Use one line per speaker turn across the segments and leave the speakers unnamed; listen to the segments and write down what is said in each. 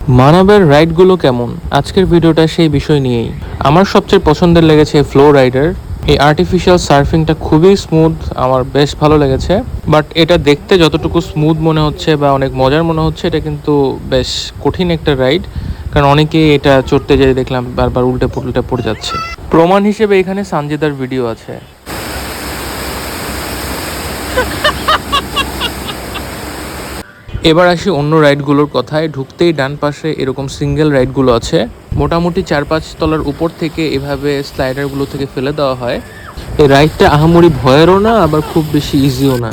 মানাবের রাইডগুলো কেমন, আজকের ভিডিওটা সেই বিষয় নিয়েই। আমার সবচেয়ে পছন্দের লেগেছে ফ্লো রাইডার। এই আর্টিফিশিয়াল সার্ফিংটা খুবই স্মুথ, আমার বেশ ভালো লেগেছে। বাট এটা দেখতে যতটুকু স্মুথ মনে হচ্ছে বা অনেক মজার মনে হচ্ছে, এটা কিন্তু বেশ কঠিন একটা রাইড। কারণ অনেকেই এটা চড়তে যেয়ে দেখলাম বারবার উল্টে পড়ে যাচ্ছে। প্রমাণ হিসেবে এখানে সানজিদার ভিডিও আছে। এবার আসি অন্য রাইডগুলোর কথায়। ঢুকতেই ডান পাশে এরকম সিঙ্গেল রাইডগুলো আছে। মোটামুটি 4-5 তলার উপর থেকে এভাবে স্লাইডারগুলো থেকে ফেলে দেওয়া হয়। এই রাইডটা আহামরি ভয়েরও না, আবার খুব বেশি ইজিও না।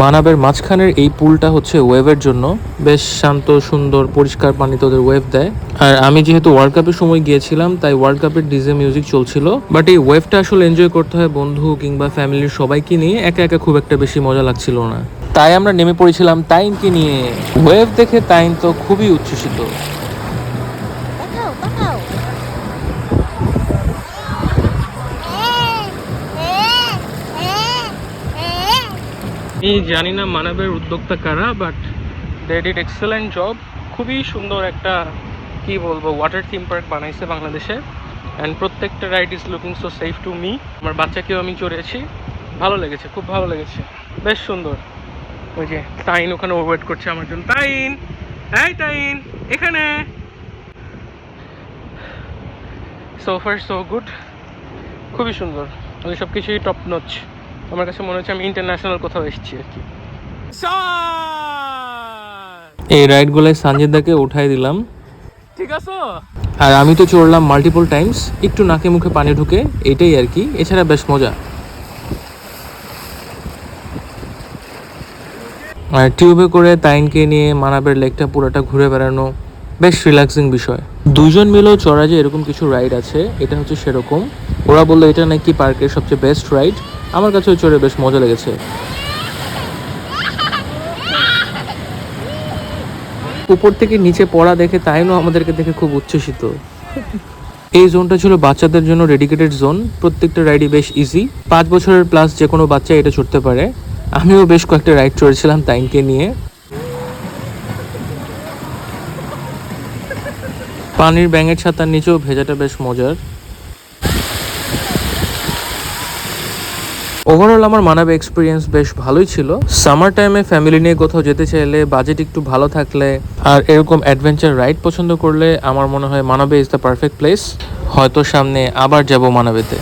মানাবের মাঝখানের এই পুলটা হচ্ছে ওয়েভের জন্য। বেশ শান্ত, সুন্দর, পরিষ্কার পানিতে ওদের ওয়েভ দেয়। আর আমি যেহেতু ওয়ার্ল্ড কাপের সময় গিয়েছিলাম, তাই ওয়ার্ল্ড কাপের ডিজে মিউজিক চলছিল। বাট এই ওয়েভটা আসলে এনজয় করতে হয় বন্ধু কিংবা ফ্যামিলির সবাইকে নিয়ে, একা একা খুব একটা বেশি মজা লাগছিল না। তাই আমরা নেমে পড়েছিলাম তাইনকে নিয়ে। ওয়েভ দেখে তাইন তো খুবই উচ্ছ্বসিত। আমি জানি না মানবের উদ্যোক্তা কারা, but they did excellent job. খুবই সুন্দর একটা কি বলবো ওয়াটার থিম পার্ক বানাইছে বাংলাদেশে। অ্যান্ড প্রত্যেকটা ride is looking so safe to me. আমার বাচ্চাকেও আমি চড়েছি, ভালো লেগেছে, খুব ভালো লেগেছে, বেশ সুন্দর। ওই যে তাইন ওখানে ওয়েট করছে আমার জন্য। তাইন, এই তাইন, এখানে। সো ফার সো গুড, খুবই সুন্দর। ওই সব কিছুই টপ নচ। আমার কাছে মনে হচ্ছে আমি ইন্টারন্যাশনাল কোথাও এসেছি আর কি। এই রাইডগুলোয় সানজিদাকে উঠাই দিলাম, ঠিক আছে। আর আমি তো চড়লাম মাল্টিপল টাইমস, একটু নাকে মুখে পানি ঢুকে, এটাই আর কি। এছাড়া বেশ মজা। আর টিউবে করে তাইনকে নিয়ে মানাবের লেকটা পুরোটা ঘুরে বেড়ানো বেশ রিল্যাক্সিং বিষয়। দুজন মিলেও চড়া যে এরকম কিছু রাইড আছে, এটা হচ্ছে সেরকম। ওরা বললো এটা নাকি পার্কের সবচেয়ে বেস্ট রাইড। আমার কাছেও চড়ে বেশ মজা লেগেছে। উপর থেকে নিচে পড়া দেখে তাইনও আমাদেরকে দেখে খুব উচ্ছ্বসিত। এই জোনটা ছিল বাচ্চাদের জন্য ডেডিকেটেড জোন। প্রত্যেকটা রাইডই বেশ ইজি, 5 বছরের প্লাস যে কোনো বাচ্চা এটা চড়তে পারে। আমিও বেশ কয়েকটা রাইড চড়েছিলাম তাইনকে নিয়ে। পানির ব্যাঙের ছাতার নিচেও ভেজাটা বেশ মজার। ওভারঅল আমার মানাবে এক্সপিরিয়েন্স বেশ ভালোই ছিল। সামার টাইমে ফ্যামিলি নিয়ে কোথাও যেতে চাইলে, বাজেট একটু ভালো থাকলে আর এরকম অ্যাডভেঞ্চার রাইড পছন্দ করলে আমার মনে হয় মানাবে ইজ দ্য পারফেক্ট প্লেস। হয়তো সামনে আবার যাব মানাবেতে।